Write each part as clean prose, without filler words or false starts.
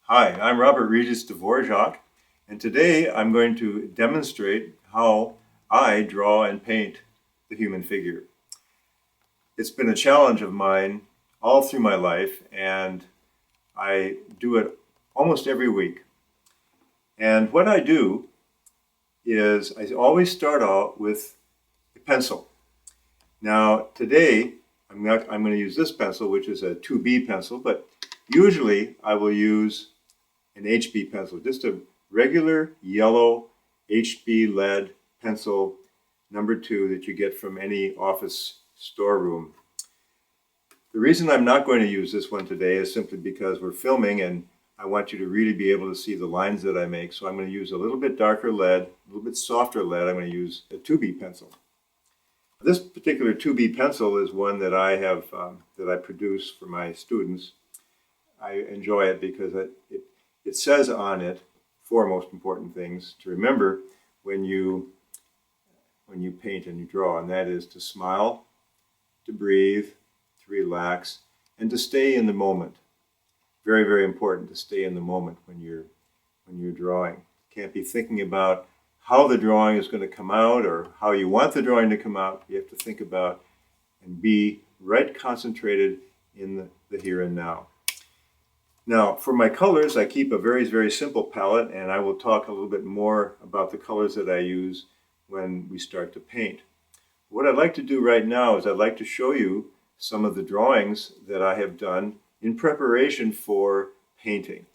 Hi, I'm Robert Regis Dvorak, and today I'm going to demonstrate how I draw and paint the human figure. It's been a challenge of mine all through my life, and I do it almost every week. And what I do is I always start out with a pencil. Now today I'm going to use this pencil, which is a 2B pencil, but usually I will use an HB pencil, just a regular yellow HB lead pencil number 2 that you get from any office storeroom. The reason I'm not going to use this one today is simply because we're filming and I want you to really be able to see the lines that I make. So I'm going to use a little bit darker lead, a little bit softer lead. I'm going to use a 2B pencil. This particular 2B pencil is one that I have that I produce for my students. I enjoy it because it says on it 4 most important things to remember when you paint and you draw, and that is to smile, to breathe, to relax, and to stay in the moment. Very, very important to stay in the moment when you're drawing. Can't be thinking about how the drawing is going to come out or how you want the drawing to come out. You have to think about and be right concentrated in the here and now. Now, for my colors, I keep a very, very simple palette, and I will talk a little bit more about the colors that I use when we start to paint. What I'd like to do right now is I'd like to show you some of the drawings that I have done in preparation for painting.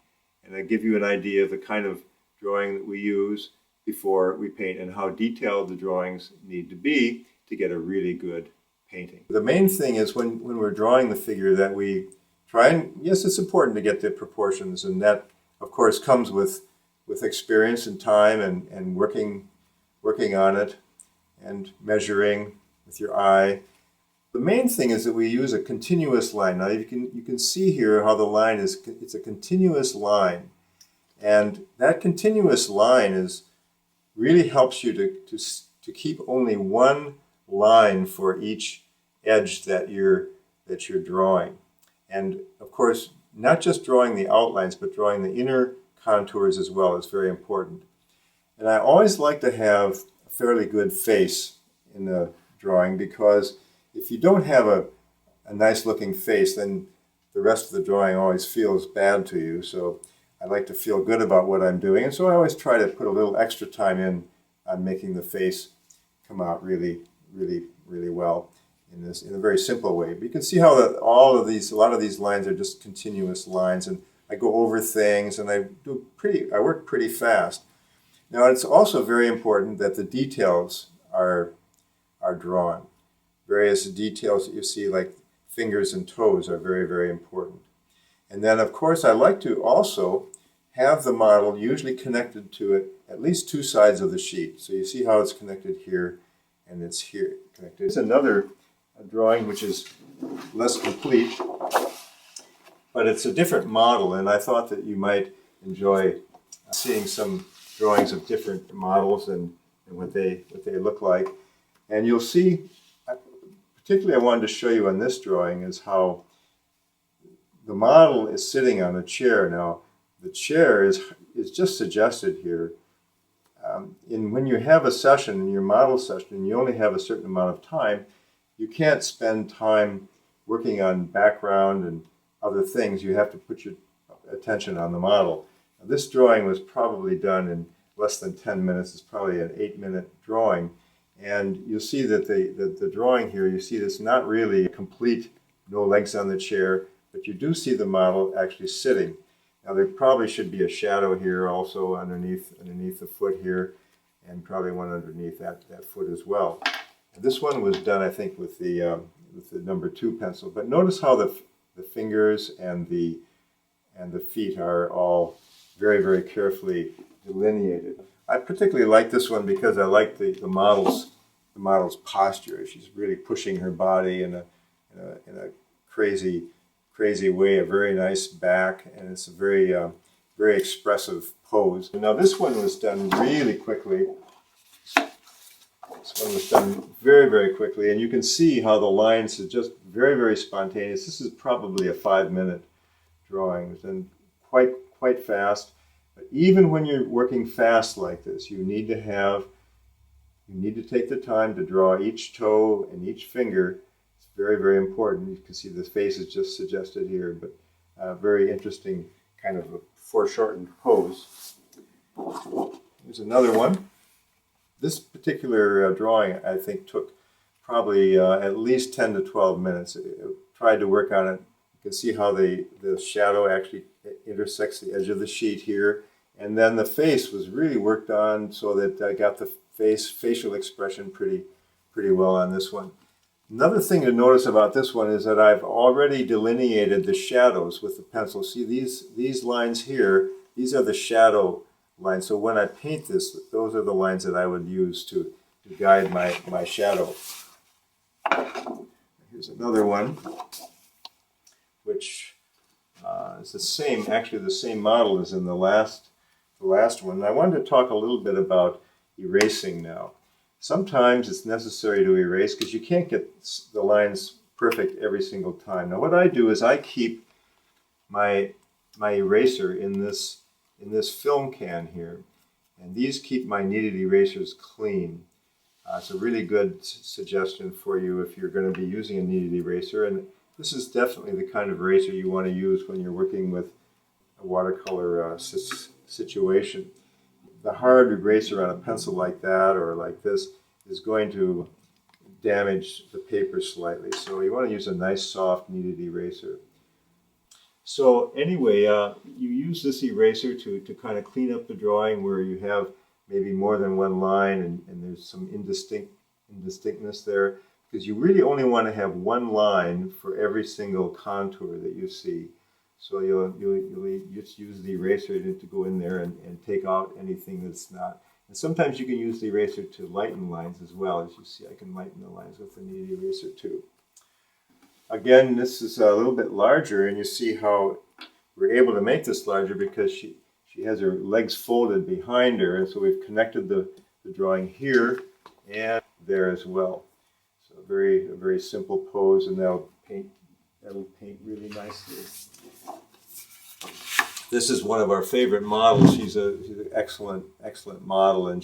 And I give you an idea of the kind of drawing that we use before we paint and how detailed the drawings need to be to get a really good painting. The main thing is when we're drawing the figure that we try and, yes, it's important to get the proportions, and that, of course, comes with experience and time and working on it and measuring with your eye. The main thing is that we use a continuous line. Now you can see here how the line is, it's a continuous line. And that continuous line really helps you to keep only one line for each edge that you're drawing. And of course, not just drawing the outlines, but drawing the inner contours as well is very important. And I always like to have a fairly good face in the drawing, because if you don't have a nice looking face, then the rest of the drawing always feels bad to you. So I like to feel good about what I'm doing. And so I always try to put a little extra time in on making the face come out really, really, really well in a very simple way. But you can see how a lot of these lines are just continuous lines, and I go over things and I work pretty fast. Now it's also very important that the details are drawn. Various details that you see, like fingers and toes, are very, very important. And then, of course, I like to also have the model usually connected to at least 2 sides of the sheet. So you see how it's connected here, and it's here connected. It's another drawing which is less complete, but it's a different model, and I thought that you might enjoy seeing some drawings of different models and what they look like. And you'll see, particularly I wanted to show you on this drawing, is how the model is sitting on a chair. Now, the chair is just suggested here. When you have a session, in your model session, and you only have a certain amount of time, you can't spend time working on background and other things. You have to put your attention on the model. Now, this drawing was probably done in less than 10 minutes. It's probably an 8-minute drawing. And you'll see that the drawing here, you see it's not really complete, no legs on the chair, but you do see the model actually sitting. Now there probably should be a shadow here also underneath the foot here, and probably one underneath that foot as well. And this one was done, I think, with the number 2 pencil. But notice how the fingers and the feet are all very, very carefully delineated. I particularly like this one because I like the model's posture. She's really pushing her body in a crazy way, a very nice back, and it's a very very expressive pose. Now this one was done really quickly. This one was done very, very quickly, and you can see how the lines are just very, very spontaneous. This is probably a 5-minute drawing. It was done quite quite fast. But even when you're working fast like this, you need to take the time to draw each toe and each finger. It's very, very important. You can see the face is just suggested here, but very interesting kind of a foreshortened pose. Here's another one. This particular drawing, I think, took probably at least 10 to 12 minutes. I tried to work on it. You can see how the shadow actually intersects the edge of the sheet here. And then the face was really worked on so that I got the facial expression pretty well on this one. Another thing to notice about this one is that I've already delineated the shadows with the pencil. See these lines here, these are the shadow lines. So when I paint this, those are the lines that I would use to guide my shadow. Here's another one, which is the same, actually the same model as in the last one. And I wanted to talk a little bit about erasing now. Sometimes it's necessary to erase because you can't get the lines perfect every single time. Now what I do is I keep my eraser in this film can here, and these keep my kneaded erasers clean. It's a really good suggestion for you if you're going to be using a kneaded eraser, and this is definitely the kind of eraser you want to use when you're working with a watercolor situation. The hard eraser on a pencil like that or like this is going to damage the paper slightly. So you want to use a nice soft kneaded eraser. So anyway, you use this eraser to kind of clean up the drawing where you have maybe more than one line and there's some indistinctness there, because you really only want to have one line for every single contour that you see. So you'll just use the eraser to go in there and take out anything that's not. And sometimes you can use the eraser to lighten lines as well. As you see, I can lighten the lines with the kneaded eraser too. Again, this is a little bit larger, and you see how we're able to make this larger because she has her legs folded behind her, and so we've connected the drawing here and there as well. So a very simple pose, and that'll paint really nicely. This is one of our favorite models. She's an excellent model, and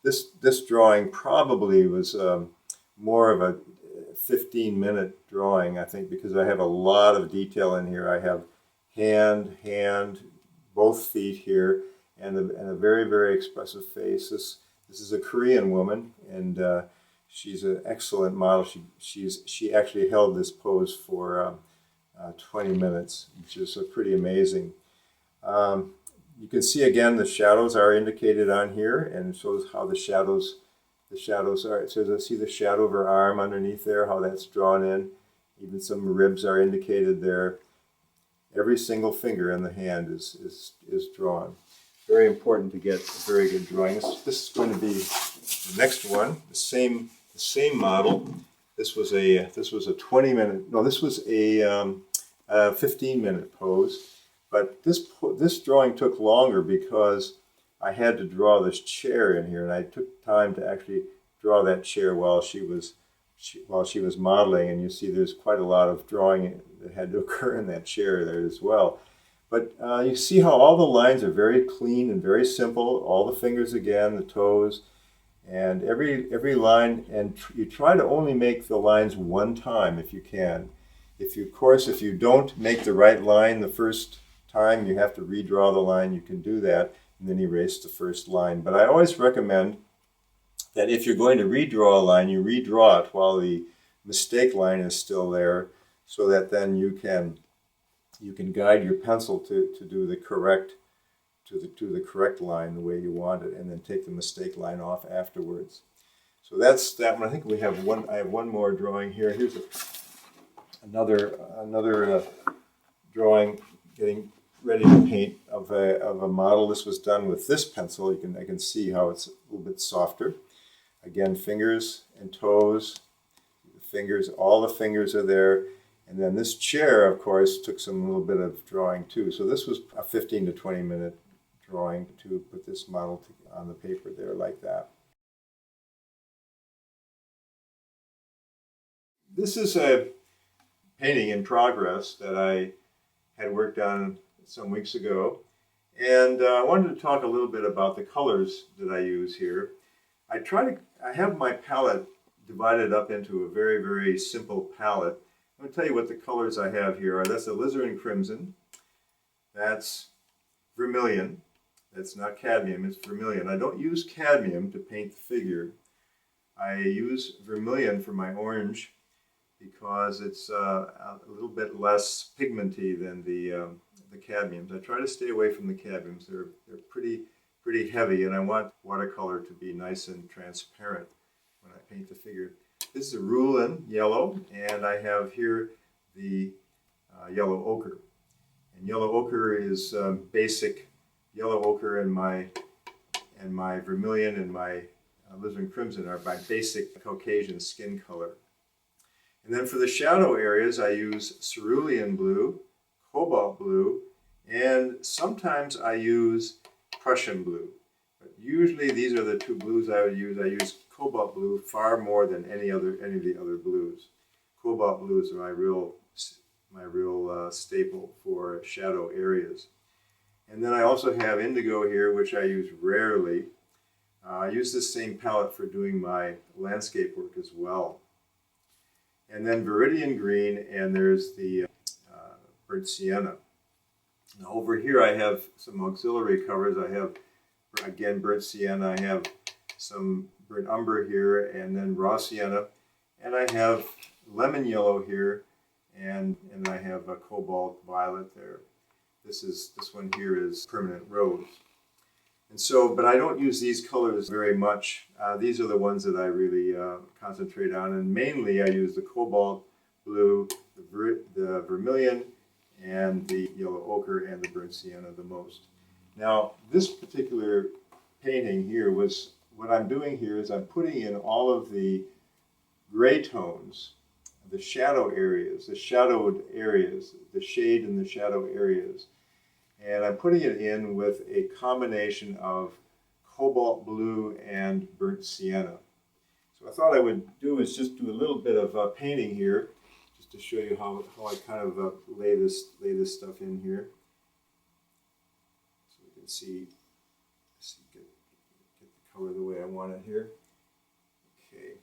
this drawing probably was more of a 15-minute drawing, I think, because I have a lot of detail in here. I have hand, both feet here, and a very expressive face. This is a Korean woman, and she's an excellent model. She actually held this pose for 20 minutes, which is pretty amazing. You can see again the shadows are indicated on here, and it shows how the shadows are. So see the shadow of her arm underneath there, how that's drawn in. Even some ribs are indicated there. Every single finger in the hand is drawn. Very important to get a very good drawing. This is going to be the next one, the same model. This was a 20-minute. No, this was a 15-minute pose. But this drawing took longer because I had to draw this chair in here, and I took time to actually draw that chair while she was modeling. And you see, there's quite a lot of drawing that had to occur in that chair there as well. But you see how all the lines are very clean and very simple. All the fingers again, the toes, and every line. And you try to only make the lines one time if you can. If you don't make the right line the first time, you have to redraw the line. You can do that and then erase the first line. But I always recommend that if you're going to redraw a line, you redraw it while the mistake line is still there, so that then you can guide your pencil to do the correct line the way you want it, and then take the mistake line off afterwards. So that's that one. I think I have one more drawing here. Here's another drawing, getting ready to paint of a model. This was done with this pencil. I can see how it's a little bit softer. Again, fingers and toes, all the fingers are there. And then this chair, of course, took a little bit of drawing too. So this was a 15 to 20 minute drawing to put this model on the paper there like that. This is a painting in progress that I had worked on some weeks ago. And I wanted to talk a little bit about the colors that I use here. I have my palette divided up into a very, very simple palette. I'm going to tell you what the colors I have here are. That's alizarin crimson. That's vermilion. That's not cadmium, it's vermilion. I don't use cadmium to paint the figure. I use vermilion for my orange because it's a little bit less pigmenty than the cadmiums. I try to stay away from the cadmiums. They're pretty heavy, and I want watercolor to be nice and transparent when I paint the figure. This is a Rulin yellow, and I have here the yellow ochre. And yellow ochre is basic. Yellow ochre and my vermilion and my alizarin crimson are my basic Caucasian skin color. And then for the shadow areas, I use cerulean blue, cobalt blue, and sometimes I use Prussian blue. But usually these are the two blues I would use. I use cobalt blue far more than any of the other blues. Cobalt blues are my real staple for shadow areas. And then I also have indigo here, which I use rarely. I use this same palette for doing my landscape work as well. And then viridian green, and there's the burnt sienna. Now over here I have some auxiliary colors. I have, again, burnt sienna. I have some burnt umber here, and then raw sienna. And I have lemon yellow here, and I have a cobalt violet there. This one here is permanent rose. And so, but I don't use these colors very much. These are the ones that I really concentrate on, and mainly I use the cobalt blue, the vermilion, and the yellow ochre, and the burnt sienna the most. Now, this particular painting here was, what I'm doing here is I'm putting in all of the gray tones, the shadow areas, the shadowed areas, the shade in the shadow areas. And I'm putting it in with a combination of cobalt blue and burnt sienna. So I thought I would do is just do a little bit of painting here, just to show you how I kind of lay this stuff in here. So we can see get the color the way I want it here. Okay,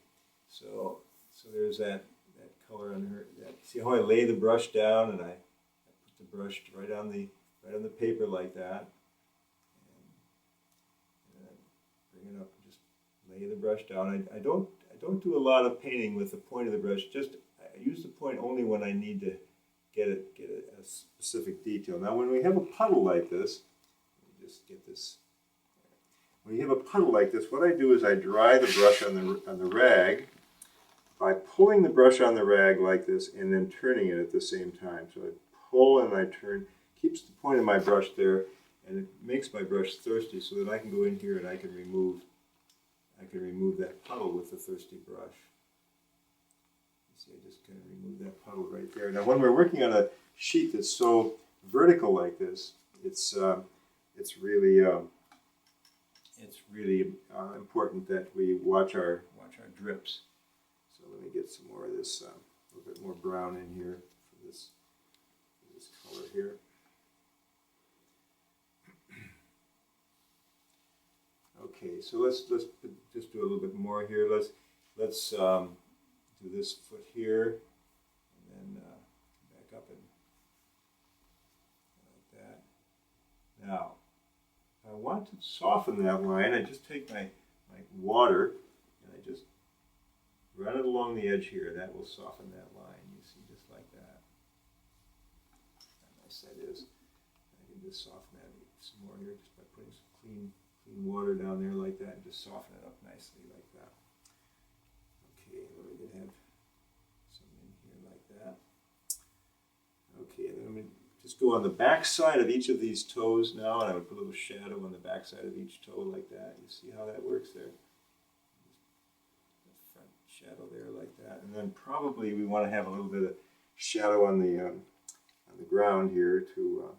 so there's that color on her. See how I lay the brush down, and I put the brush right on the paper like that, and then bring it up and just lay the brush down. I don't do a lot of painting with the point of the brush. Just I use the point only when I need to get a specific detail. Now, when we have a puddle like this, let me just get this. When you have a puddle like this, what I do is I dry the brush on the rag by pulling the brush on the rag like this and then turning it at the same time. So I pull and I turn, keeps the point of my brush there, and it makes my brush thirsty so that I can go in here and I can remove that puddle with the thirsty brush. You see, I just kind of remove that puddle right there. Now, when we're working on a sheet that's so vertical like this, it's really important that we watch our drips. So let me get some more of this, a little bit more brown in here for this color here. Okay, so let's just do a little bit more here. Let's do this foot here, and then back up and like that. Now, if I want to soften that line, I just take my water and I just run it along the edge here. That will soften that line. You see, just like that. How nice that is. I can just soften that some more here just by putting some clean water down there like that, and just soften it up nicely like that. Okay, we can have some in here like that. Okay, and then I'm going to just go on the back side of each of these toes now, and I would put a little shadow on the back side of each toe like that. You see how that works there? Just front shadow there like that, and then probably we want to have a little bit of shadow on the ground here to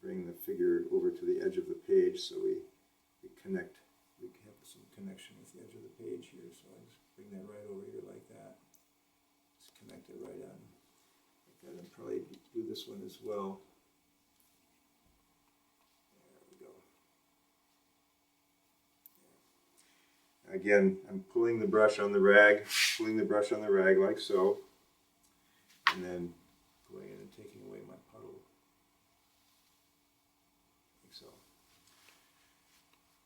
bring the figure over to the edge of the page, so we have some connection with the edge of the page here. So I just bring that right over here like that. Just connect it right on. Like that, and probably do this one as well. again, I'm pulling the brush on the rag, like so, and then going in and taking away my puddle, like so.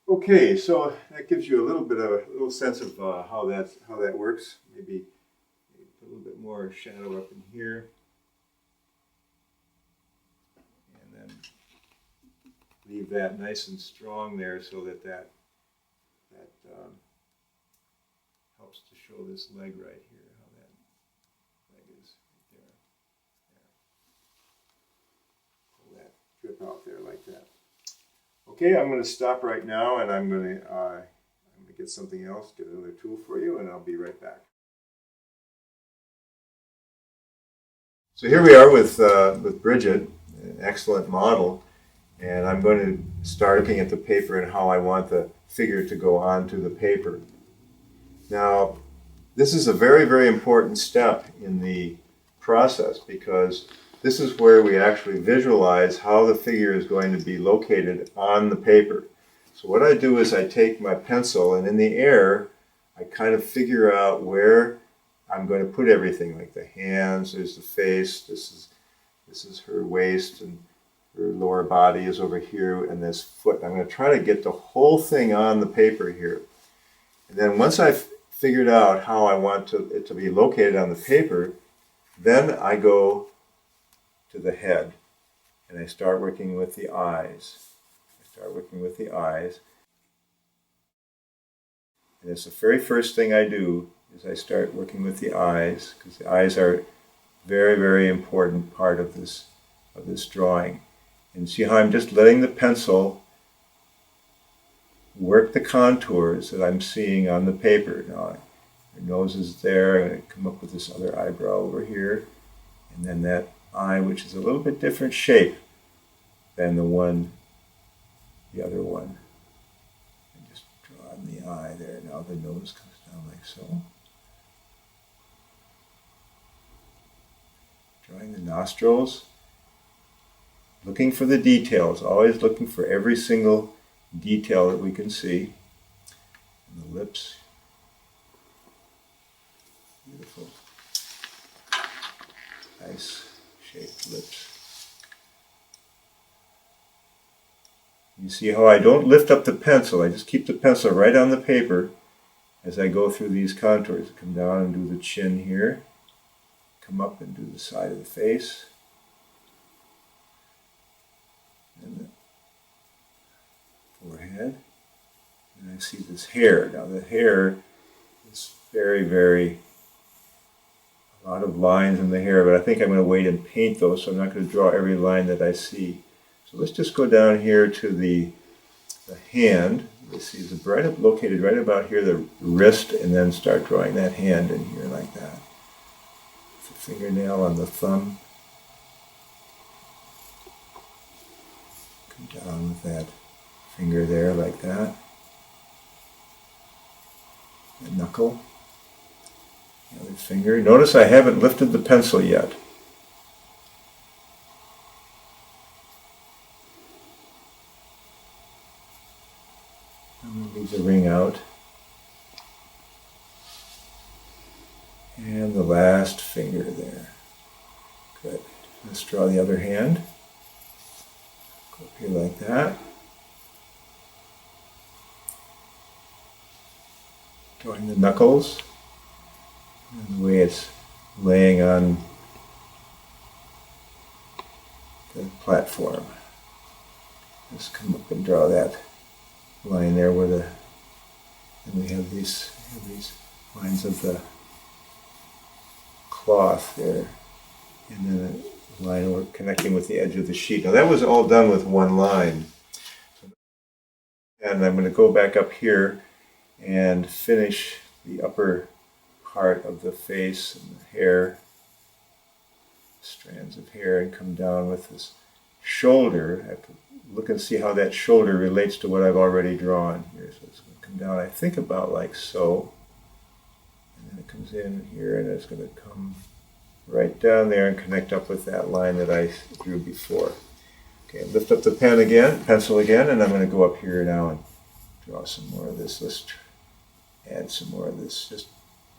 Okay, so that gives you a little sense of how that works. Maybe put a little bit more shadow up in here, and then leave that nice and strong there, so that helps to show this leg right here, how that leg is right there. Pull that drip out there like that. Okay, I'm going to stop right now, and I'm going to get something else, get another tool for you, and I'll be right back. So here we are with Bridget, an excellent model, and I'm going to start looking at the paper and how I want the figure to go onto the paper. Now, this is a very, very important step in the process, because this is where we actually visualize how the figure is going to be located on the paper. So what I do is I take my pencil, and in the air, I kind of figure out where I'm going to put everything, like the hands, there's the face, this is her waist, and her lower body is over here, and this foot. I'm going to try to get the whole thing on the paper here. And then once I've figured out how I want it to be located on the paper, then I go to the head, and I start working with the eyes. And it's the very first thing I do is I start working with the eyes, because the eyes are a very, very important part of this drawing. And see how I'm just letting the pencil work the contours that I'm seeing on the paper. Now, her nose is there. I'm going to come up with this other eyebrow over here, and then that eye, which is a little bit different shape than the other one. And just draw in the eye there. Now the nose comes down like so. Drawing the nostrils. Looking for the details, always looking for every single detail that we can see. And the lips. Beautiful. Nice shaped lips. You see how I don't lift up the pencil, I just keep the pencil right on the paper as I go through these contours. Come down and do the chin here. Come up and do the side of the face. And the forehead. And I see this hair. Now the hair is very, very, a lot of lines in the hair, but I think I'm going to wait and paint those, so I'm not going to draw every line that I see. So let's just go down here to the hand. You see it's located right about here, the wrist, and then start drawing that hand in here like that. The fingernail on the thumb. Come down with that finger there like that. The knuckle. The other finger. Notice I haven't lifted the pencil yet. I'm going to leave the ring out. And the last finger there. Good. Let's draw the other hand. Go up here like that. Drawing the knuckles. And the way it's laying on the platform. Just come up and draw that line there where and we have these lines of the cloth there, and then a line over connecting with the edge of the sheet. Now that was all done with one line. And I'm going to go back up here and finish the upper part of the face and the hair, strands of hair, and come down with this shoulder. I have to look and see how that shoulder relates to what I've already drawn here. So it's going to come down, I think, about like so. And then it comes in here, and it's going to come right down there and connect up with that line that I drew before. Okay, lift up the pencil again, and I'm going to go up here now and draw some more of this. Let's add some more of this, just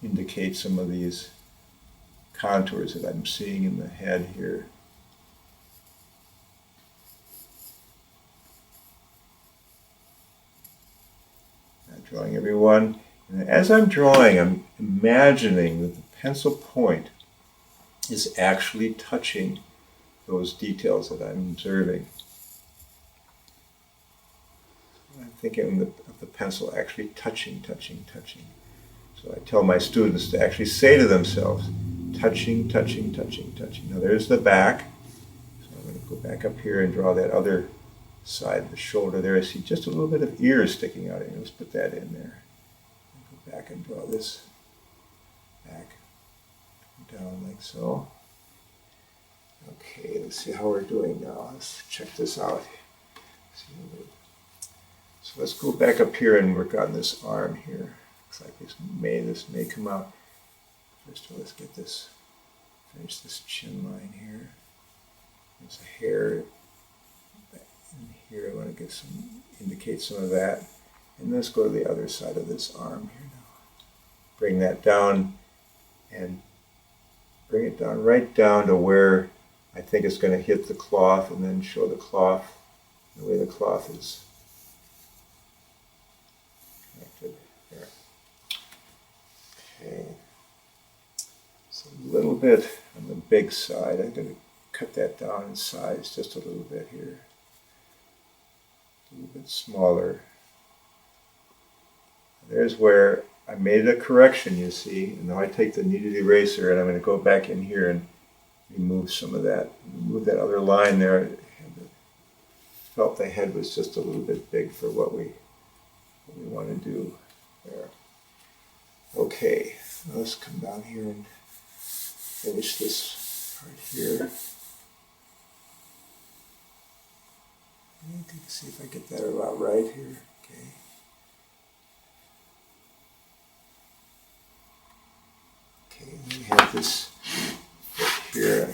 indicate some of these contours that I'm seeing in the head here. Not drawing everyone. And as I'm drawing, I'm imagining that the pencil point is actually touching those details that I'm observing. I'm thinking of the pencil actually touching. So I tell my students to actually say to themselves, touching. Now there's the back. So I'm going to go back up here and draw that other side of the shoulder there. I see just a little bit of ear sticking out. Let's put that in there. Go back and draw this back down like so. Okay, let's see how we're doing now. Let's check this out. So let's go back up here and work on this arm here. Looks like this may come out. First of all, let's get this, finish this chin line here. There's a hair in here. I want to indicate some of that. And let's go to the other side of this arm here now. Bring that down and bring it down right down to where I think it's going to hit the cloth, and then show the cloth, the way the cloth is connected there. Okay. So a little bit on the big side. I'm going to cut that down in size just a little bit here. A little bit smaller. There's where I made a correction, you see. And now I take the kneaded eraser and I'm going to go back in here and remove some of that. Remove that other line there. Felt the head was just a little bit big for what we want to do there. Okay, let's come down here and finish this part here. Let's see if I get that about right here. Okay. Okay, and then we have this here.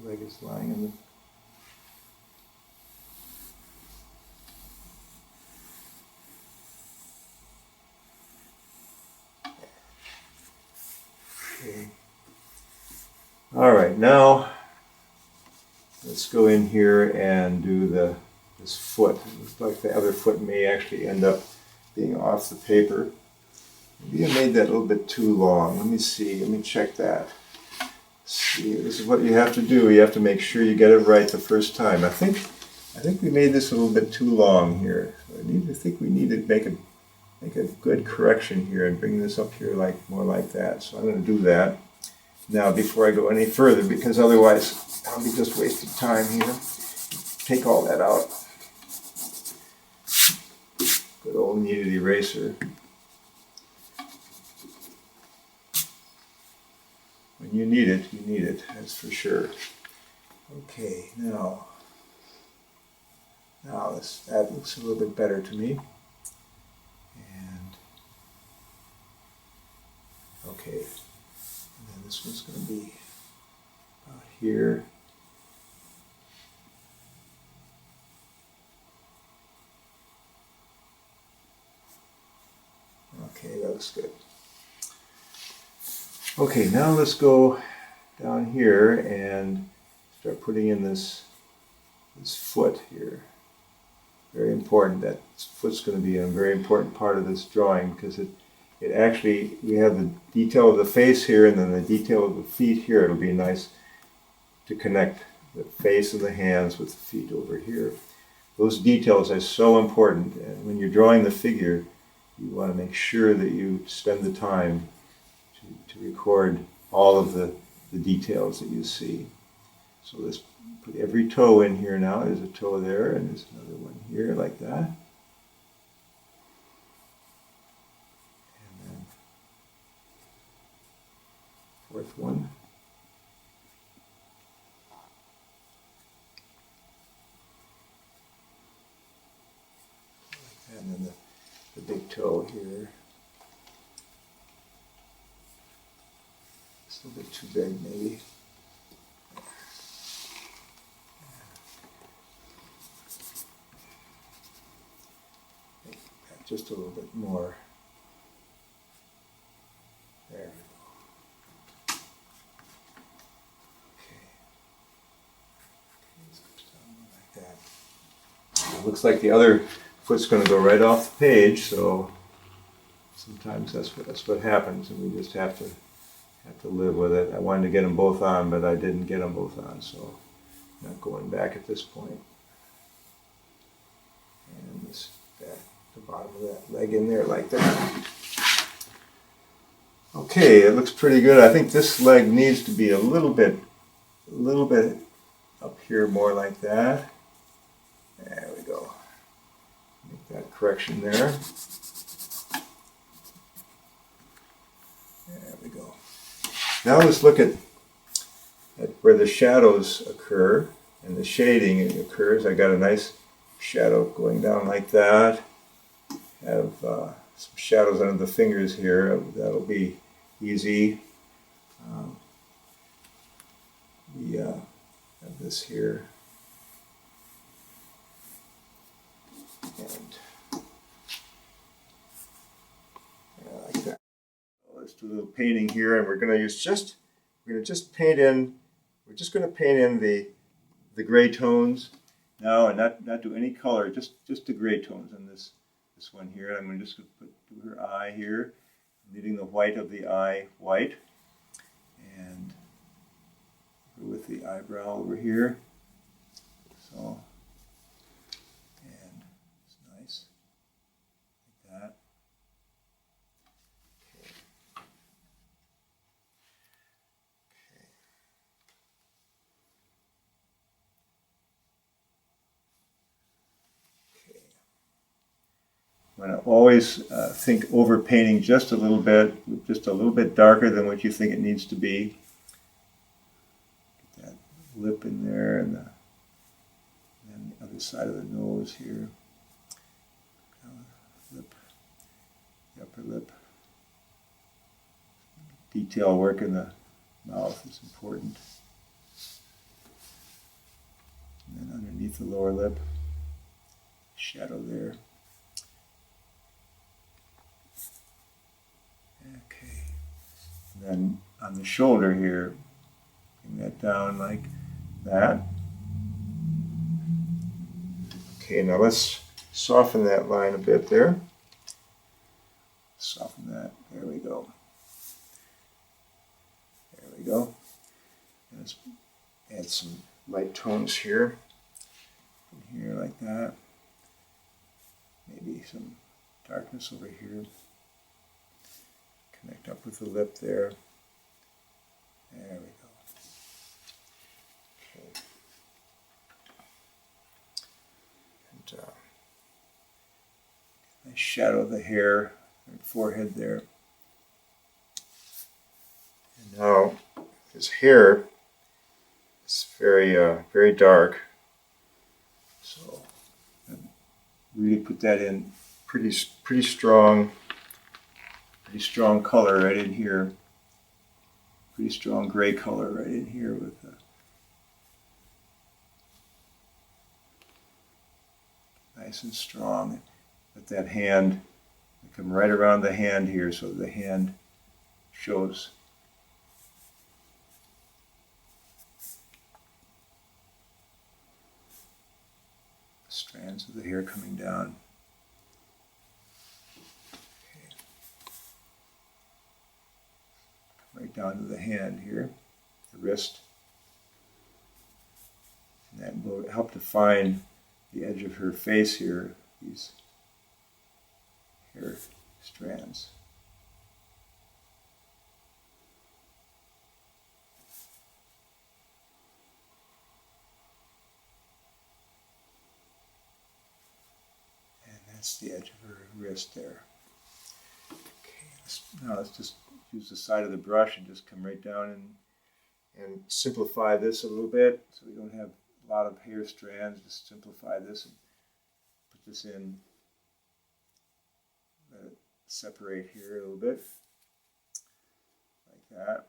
The leg is lying in the okay. All right, now let's go in here and do this foot. It looks like the other foot may actually end up being off the paper. Maybe I made that a little bit too long. Let me see. Let me check that. See, this is what you have to do. You have to make sure you get it right the first time. I think we made this a little bit too long here. So I think we need to make a good correction here and bring this up here more like that. So I'm going to do that now before I go any further, because otherwise I'll be just wasting time here. Take all that out. Good old kneaded eraser. When you need it, that's for sure. Okay, now that looks a little bit better to me. And okay, and then this one's going to be about here. Okay, that looks good. Okay, now let's go down here and start putting in this foot here. Very important. That foot's going to be a very important part of this drawing, because it actually, we have the detail of the face here and then the detail of the feet here. It'll be nice to connect the face and the hands with the feet over here. Those details are so important, and when you're drawing the figure, you want to make sure that you spend the time to record all of the details that you see. So let's put every toe in here now. There's a toe there, and there's another one here like that. And then fourth one. Like that, and then toe here. It's a little bit too big, maybe. Just a little bit more. There we go. Okay. Like that. It looks like the other foot's going to go right off the page, so sometimes that's what happens, and we just have to live with it. I wanted to get them both on, but I didn't get them both on, so I'm not going back at this point. And this back, the bottom of that leg in there like that. Okay, it looks pretty good. I think this leg needs to be a little bit up here, more like that. There we go. Make that correction there. There we go. Now let's look at where the shadows occur and the shading occurs. I got a nice shadow going down like that. Have some shadows under the fingers here. That'll be easy. We have this here. And like that. Let's do a little painting here, and we're going to paint in. We're just going to paint in the gray tones now, and not do any color. Just the gray tones on this one here. I'm just going to do her eye here, leaving the white of the eye white, and go with the eyebrow over here. So, and it's nice like that. Okay. Okay. I'm going to always think over painting just a little bit darker than what you think it needs to be. Get that lip in there, and then the other side of the nose here. Lip, the upper lip. Detail work in the mouth is important. And then underneath the lower lip, shadow there. Okay. And then on the shoulder here, bring that down like that. Okay, now let's soften that line a bit there. Soften that. There we go. There we go. And let's add some light tones here. From here like that. Maybe some darkness over here. Connect up with the lip there. There we go. Okay. And I shadow the hair and forehead there. And now his hair is very dark. So I really put that in pretty strong color right in here. Pretty strong gray color right in here with nice and strong. Let that hand come right around the hand here, so the hand shows. The strands of the hair coming down. Right down to the hand here, the wrist. And that will help define the edge of her face here, these hair strands. And that's the edge of her wrist there. Okay, now let's just use the side of the brush and just come right down and simplify this a little bit so we don't have a lot of hair strands. Just simplify this and put this in, let separate here a little bit, like that.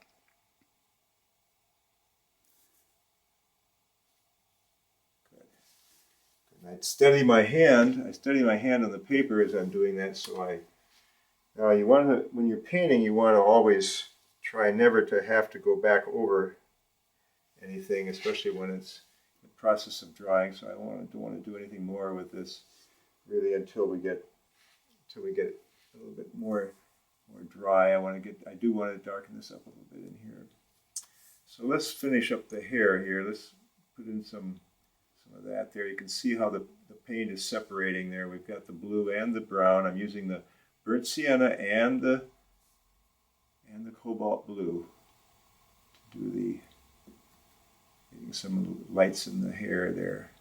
Good. And I steady my hand on the paper as I'm doing that, so now you want to, when you're painting, you want to always try never to have to go back over anything, especially when it's the process of drying. So I don't want to do anything more with this really until we get a little bit more dry. I do want to darken this up a little bit in here. So let's finish up the hair here. Let's put in some of that there. You can see how the paint is separating there. We've got the blue and the brown. I'm using the burnt sienna and the cobalt blue to do getting some lights in the hair there.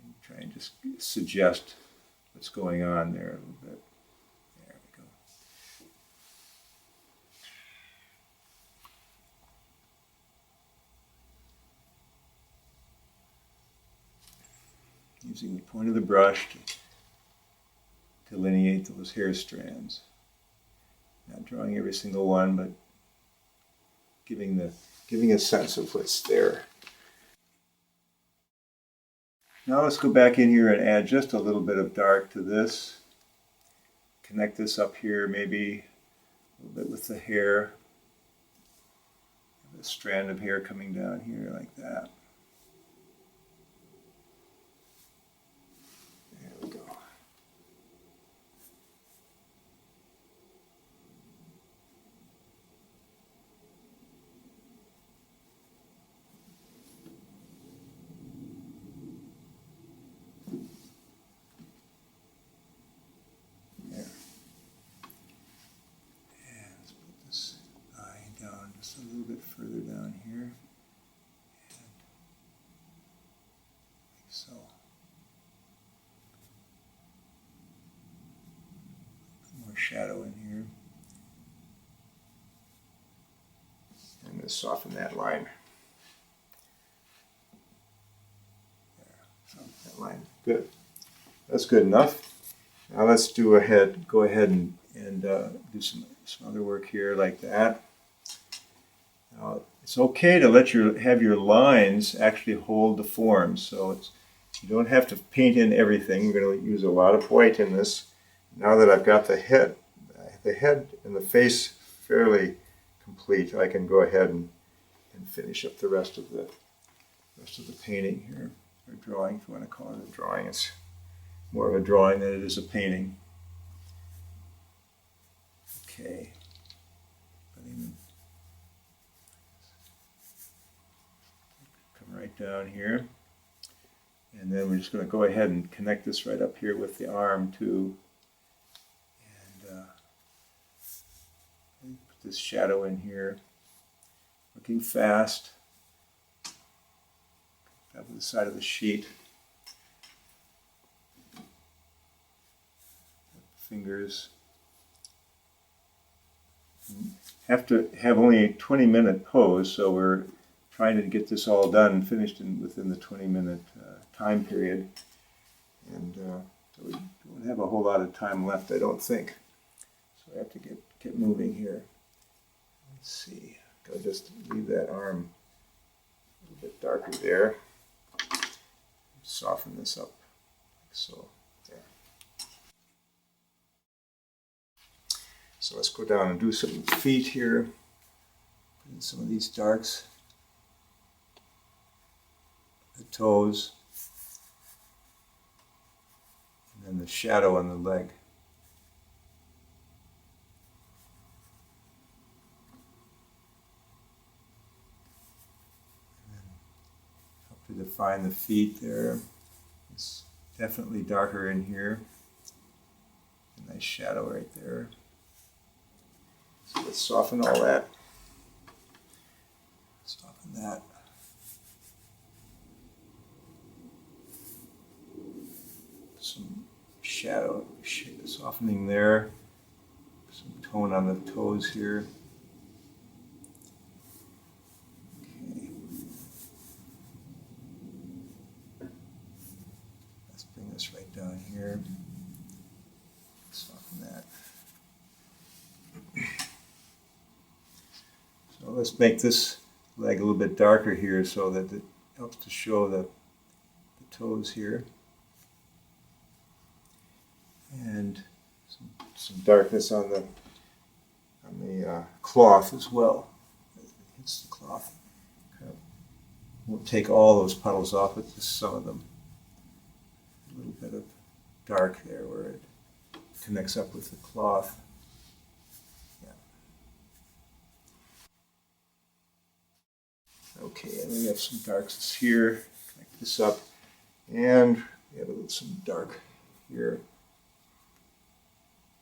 And try and just suggest what's going on there a little bit. There we go. Using the point of the brush to delineate those hair strands. Not drawing every single one, but giving a sense of what's there. Now let's go back in here and add just a little bit of dark to this. Connect this up here, maybe a little bit with the hair. A strand of hair coming down here like that. There we go. Just a little bit further down here, and like so. Put more shadow in here, and just soften that line. There, soften that line. Good. That's good enough. Now let's go ahead and do some other work here like that. Now, it's okay to have your lines actually hold the form, so you don't have to paint in everything. You're going to use a lot of white in this. Now that I've got the head and the face fairly complete, I can go ahead and finish up the rest of the painting here, or drawing, if you want to call it a drawing. It's more of a drawing than it is a painting. Okay. Right down here, and then we're just going to go ahead and connect this right up here with the arm too, and put this shadow in here, looking fast, up the side of the sheet, fingers. Have to have only a 20-minute pose, so we're trying to get this all done and finished within the 20-minute time period. And so we don't have a whole lot of time left, I don't think. So I have to get moving here. Let's see. I'll just leave that arm a little bit darker there. Soften this up like so. There. So let's go down and do some feet here. Put in some of these darks. The toes, and then the shadow on the leg. And then help to define the feet there. It's definitely darker in here. A nice shadow right there. So let's soften all that. Soften that. Some shadow, softening there, some tone on the toes here. Okay. Let's bring this right down here. Soften that. let's make this leg a little bit darker here so that it helps to show the toes here. And some darkness on the cloth as well. It hits the cloth. Won't take all those puddles off, but just some of them. A little bit of dark there where it connects up with the cloth. Yeah. Okay, and we have some darks here. Connect this up, and we have some dark here.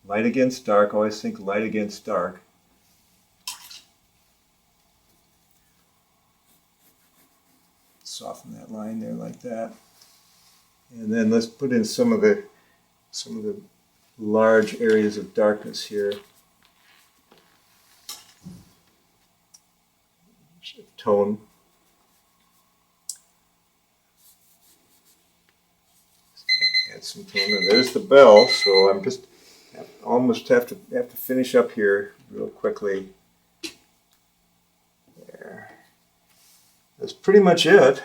Light against dark. Always think light against dark. Soften that line there like that, and then let's put in some of the large areas of darkness here. Tone. Add some tone, and there's the bell. So I'm just almost have to finish up here real quickly. There. That's pretty much it.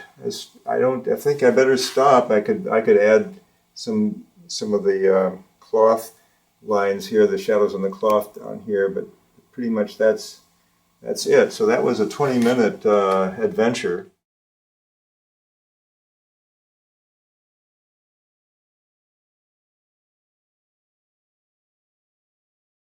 I think I better stop. I could add some of the cloth lines here, the shadows on the cloth down here, but pretty much that's it. So that was a 20-minute adventure.